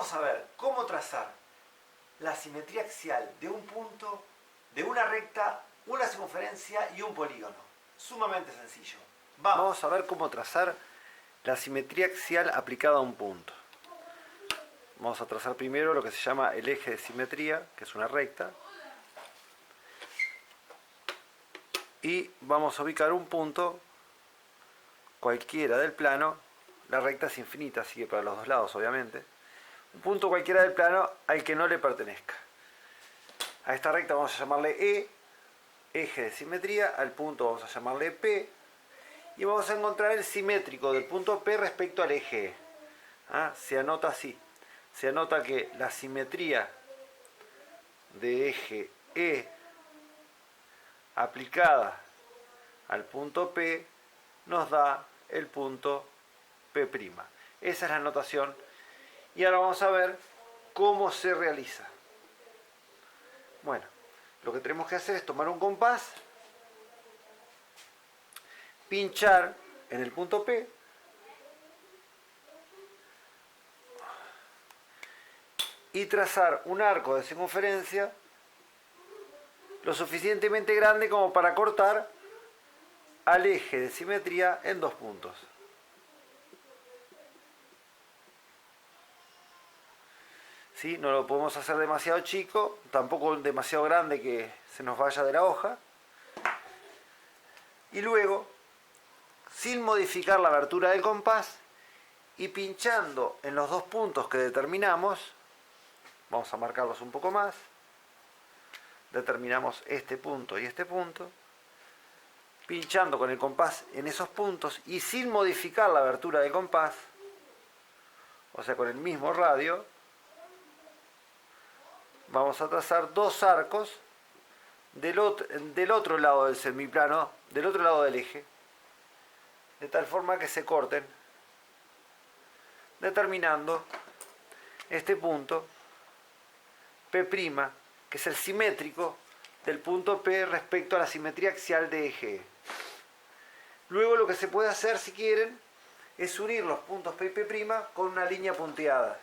vamos a ver cómo trazar la simetría axial de un punto, de una recta, una circunferencia y un polígono. Sumamente sencillo. Vamos a ver cómo trazar la simetría axial aplicada a un punto. Vamos a trazar primero lo que se llama el eje de simetría, que es una recta. Y vamos a ubicar un punto cualquiera del plano. La recta es infinita, sigue para los dos lados, obviamente. Un punto cualquiera del plano al que no le pertenezca. A esta recta vamos a llamarle E, eje de simetría. Al punto vamos a llamarle P. Y vamos a encontrar el simétrico del punto P respecto al eje E. Se anota así. Se anota que la simetría de eje E aplicada al punto P nos da el punto P'. Esa es la notación. Y ahora vamos a ver cómo se realiza. Bueno, lo que tenemos que hacer es tomar un compás, pinchar en el punto P y trazar un arco de circunferencia lo suficientemente grande como para cortar al eje de simetría en dos puntos. ¿Sí? No lo podemos hacer demasiado chico, tampoco demasiado grande que se nos vaya de la hoja. Y luego, sin modificar la abertura del compás y pinchando en los dos puntos que determinamos, vamos a marcarlos un poco más, determinamos este punto y este punto, pinchando con el compás en esos puntos y sin modificar la abertura del compás, o sea con el mismo radio, vamos a trazar dos arcos del otro lado del semiplano, del otro lado del eje, de tal forma que se corten, determinando este punto P', que es el simétrico del punto P respecto a la simetría axial de eje E. Luego lo que se puede hacer, si quieren, es unir los puntos P y P' con una línea punteada.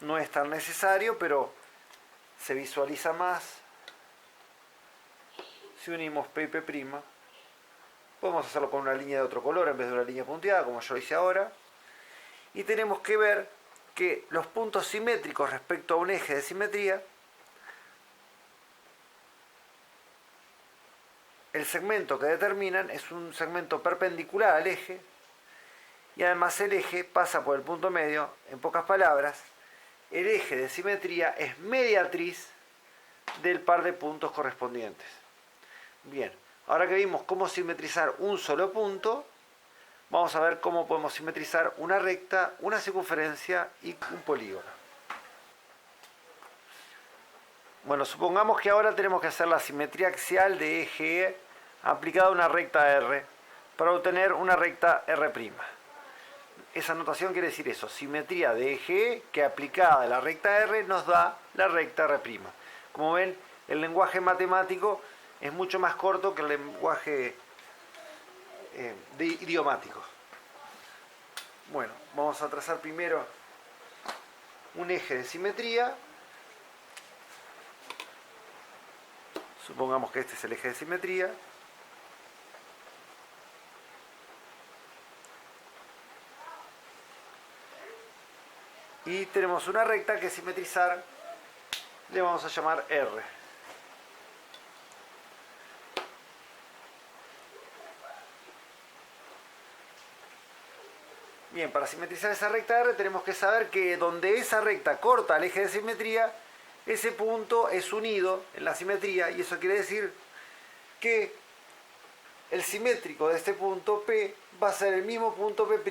No es tan necesario, pero se visualiza más si unimos P y P'. Podemos hacerlo con una línea de otro color en vez de una línea punteada, como yo hice ahora. Y tenemos que ver que los puntos simétricos respecto a un eje de simetría, el segmento que determinan es un segmento perpendicular al eje, y además el eje pasa por el punto medio. En pocas palabras, el eje de simetría es mediatriz del par de puntos correspondientes. Bien, ahora que vimos cómo simetrizar un solo punto, vamos a ver cómo podemos simetrizar una recta, una circunferencia y un polígono. Bueno, supongamos que ahora tenemos que hacer la simetría axial de eje E aplicada a una recta R para obtener una recta R'. Esa notación quiere decir eso, simetría de eje E que aplicada a la recta R nos da la recta R'. Como ven, el lenguaje matemático es mucho más corto que el lenguaje idiomático. Bueno, vamos a trazar primero un eje de simetría. Supongamos que este es el eje de simetría. Y tenemos una recta que simetrizar le vamos a llamar R. Bien, para simetrizar esa recta R tenemos que saber que donde esa recta corta el eje de simetría, ese punto es unido en la simetría, y eso quiere decir que el simétrico de este punto P va a ser el mismo punto P'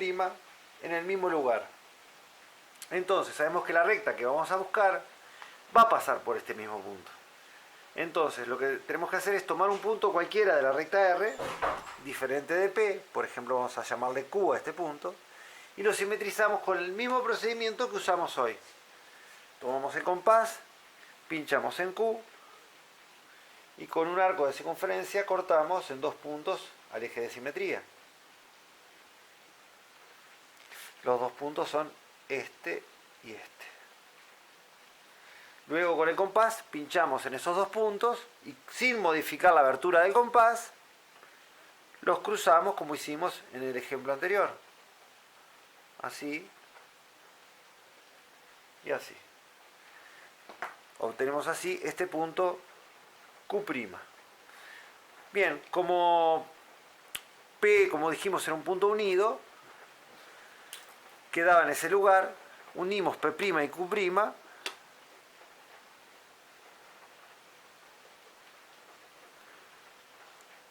en el mismo lugar. Entonces sabemos que la recta que vamos a buscar va a pasar por este mismo punto. Entonces lo que tenemos que hacer es tomar un punto cualquiera de la recta R, diferente de P, por ejemplo vamos a llamarle Q a este punto, y lo simetrizamos con el mismo procedimiento que usamos hoy. Tomamos el compás, pinchamos en Q y con un arco de circunferencia cortamos en dos puntos al eje de simetría. Los dos puntos son este y este. Luego con el compás pinchamos en esos dos puntos y sin modificar la abertura del compás los cruzamos como hicimos en el ejemplo anterior. Así y así. Obtenemos así este punto Q'. Bien, como P, como dijimos, era un punto unido, quedaba en ese lugar, unimos P' y Q',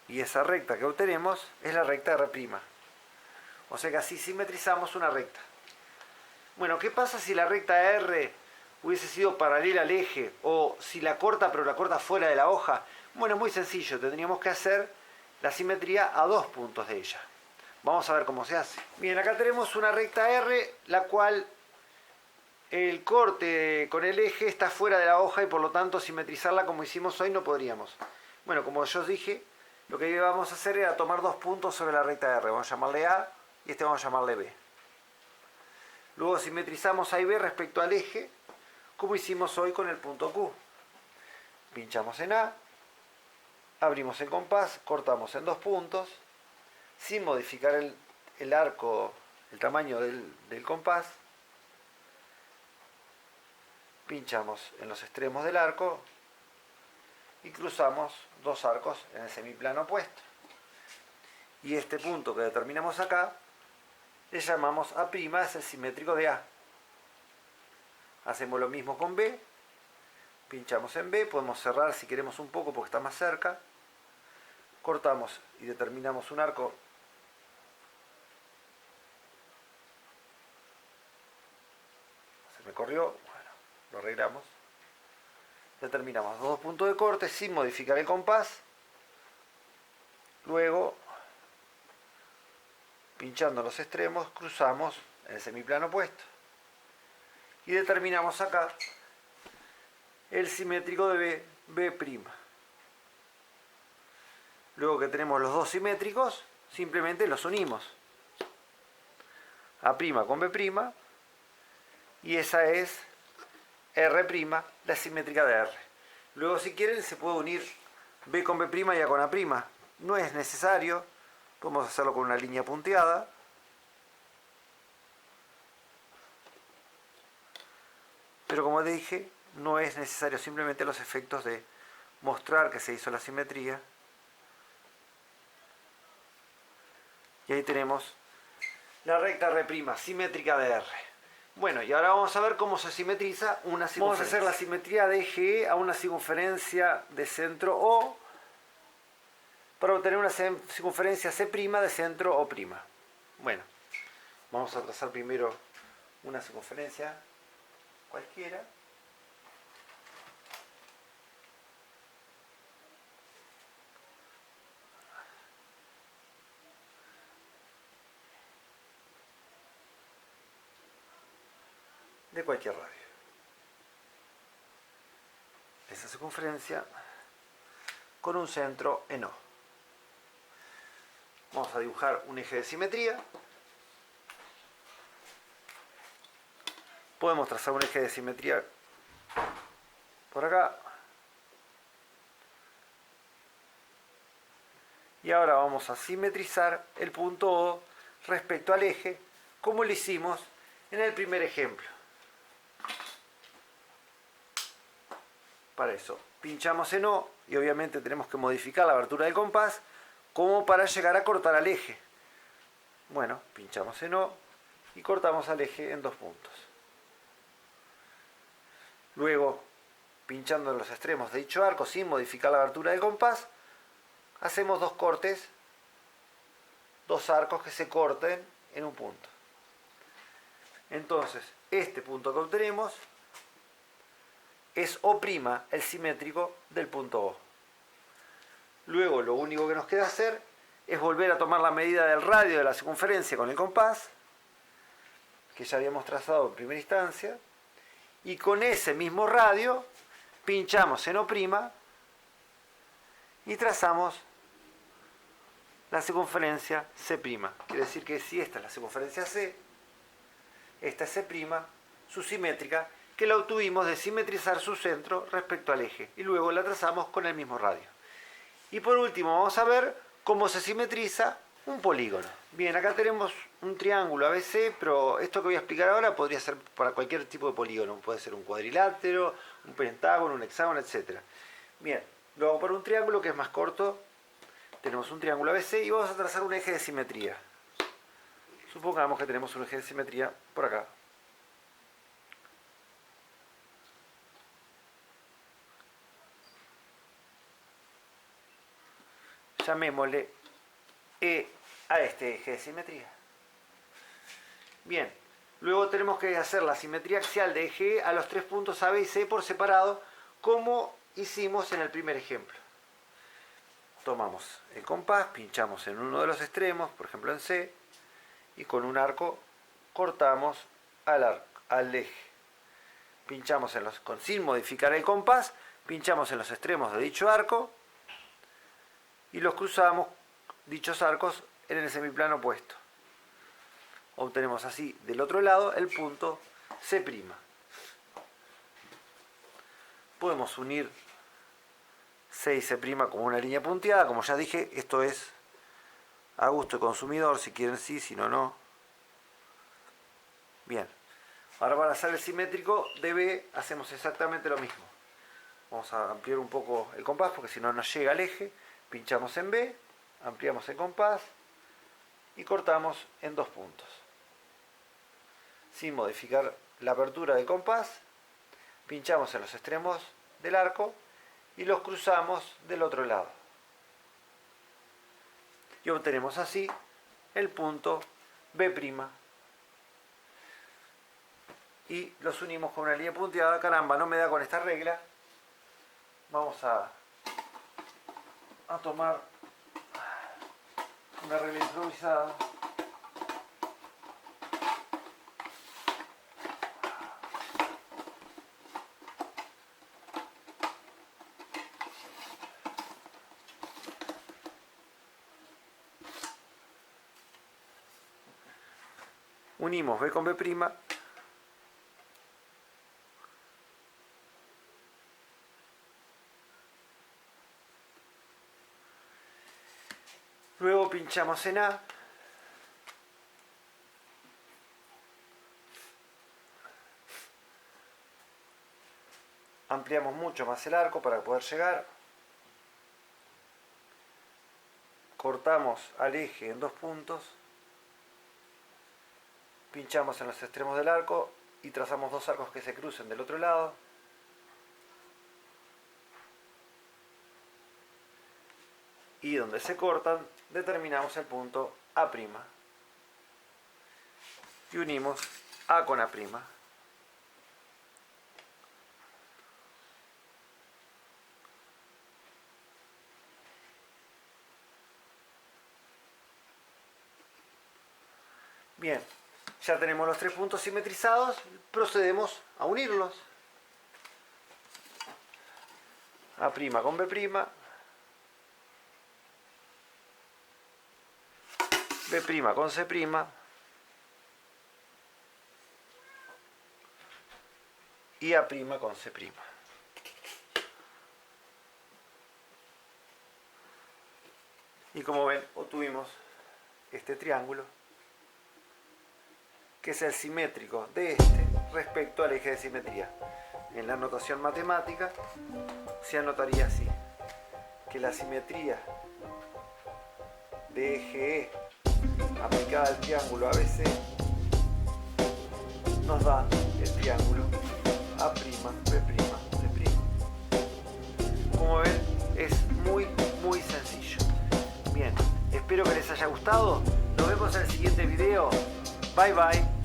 y esa recta que obtenemos es la recta R'. O sea que así simetrizamos una recta. Bueno, ¿qué pasa si la recta R hubiese sido paralela al eje o si la corta pero la corta fuera de la hoja? Bueno, es muy sencillo, tendríamos que hacer la simetría a dos puntos de ella. Vamos a ver cómo se hace. Bien, acá tenemos una recta R, la cual el corte con el eje está fuera de la hoja y por lo tanto simetrizarla como hicimos hoy no podríamos. Bueno, como yo os dije, lo que íbamos a hacer era tomar dos puntos sobre la recta R. Vamos a llamarle A y este vamos a llamarle B. Luego simetrizamos A y B respecto al eje, como hicimos hoy con el punto Q. Pinchamos en A, abrimos el compás, cortamos en dos puntos, sin modificar el arco, el tamaño del compás. Pinchamos en los extremos del arco y cruzamos dos arcos en el semiplano opuesto. Y este punto que determinamos acá le llamamos A', es el simétrico de A. Hacemos lo mismo con B, pinchamos en B, podemos cerrar si queremos un poco porque está más cerca, cortamos y determinamos un arco se me corrió, bueno, lo arreglamos, determinamos dos puntos de corte sin modificar el compás, luego pinchando los extremos cruzamos en el semiplano opuesto y determinamos acá el simétrico de B'. Luego que tenemos los dos simétricos, simplemente los unimos. A' con B', y esa es R', la simétrica de R. Luego si quieren se puede unir B con B' y A con A'. No es necesario, podemos hacerlo con una línea punteada. Pero como te dije, no es necesario, simplemente los efectos de mostrar que se hizo la simetría. Y ahí tenemos la recta R', simétrica de R. Bueno, y ahora vamos a ver cómo se simetriza una circunferencia. Vamos a hacer la simetría de eje E a una circunferencia de centro O para obtener una circunferencia C' de centro O'. Bueno, vamos a trazar primero una circunferencia cualquiera. De cualquier radio. Esa circunferencia con un centro en O. Vamos a dibujar un eje de simetría. Podemos trazar un eje de simetría por acá. Y ahora vamos a simetrizar el punto O respecto al eje, como lo hicimos en el primer ejemplo. Para eso, pinchamos en O y obviamente tenemos que modificar la abertura del compás como para llegar a cortar al eje. Bueno, pinchamos en O y cortamos al eje en dos puntos. Luego, pinchando en los extremos de dicho arco sin modificar la abertura del compás, hacemos dos cortes, dos arcos que se corten en un punto. Entonces, este punto que obtenemos es O', el simétrico del punto O. Luego lo único que nos queda hacer es volver a tomar la medida del radio de la circunferencia con el compás, que ya habíamos trazado en primera instancia, y con ese mismo radio pinchamos en O' y trazamos la circunferencia C'. Quiere decir que si esta es la circunferencia C, esta es C', su simétrica, que la obtuvimos de simetrizar su centro respecto al eje. Y luego la trazamos con el mismo radio. Y por último vamos a ver cómo se simetriza un polígono. Bien, acá tenemos un triángulo ABC, pero esto que voy a explicar ahora podría ser para cualquier tipo de polígono. Puede ser un cuadrilátero, un pentágono, un hexágono, etc. Bien, lo hago para un triángulo que es más corto. Tenemos un triángulo ABC y vamos a trazar un eje de simetría. Supongamos que tenemos un eje de simetría por acá. Llamémosle E a este eje de simetría. Bien, luego tenemos que hacer la simetría axial de eje E a los tres puntos A, B y C por separado, como hicimos en el primer ejemplo. Tomamos el compás, pinchamos en uno de los extremos, por ejemplo en C, y con un arco cortamos al eje. Pinchamos sin modificar el compás, pinchamos en los extremos de dicho arco y los cruzamos, dichos arcos, en el semiplano opuesto. Obtenemos así del otro lado el punto C'. Podemos unir C y C' como una línea punteada. Como ya dije, esto es a gusto del consumidor, si quieren sí, si no, no. Bien, ahora para hacer el simétrico de B hacemos exactamente lo mismo. Vamos a ampliar un poco el compás porque si no nos llega al eje. Pinchamos en B, ampliamos el compás y cortamos en dos puntos. Sin modificar la apertura del compás, pinchamos en los extremos del arco y los cruzamos del otro lado. Y obtenemos así el punto B'. Y los unimos con una línea punteada. Caramba, no me da con esta regla. Vamos a tomar una regla improvisada. Unimos B con B'. Luego pinchamos en A. Ampliamos mucho más el arco para poder llegar. Cortamos al eje en dos puntos. Pinchamos en los extremos del arco y trazamos dos arcos que se crucen del otro lado. Y donde se cortan, determinamos el punto A'. Y unimos A con A'. Bien, ya tenemos los tres puntos simetrizados, procedemos a unirlos. A' con B', B' con C', y A' con C'. Y como ven, obtuvimos este triángulo, que es el simétrico de este respecto al eje de simetría. En la notación matemática se anotaría así, que la simetría de eje E aplicada al triángulo ABC nos da el triángulo A'B', C'. Como ven, es muy sencillo. Bien, espero que les haya gustado. Nos vemos en el siguiente video. Bye bye.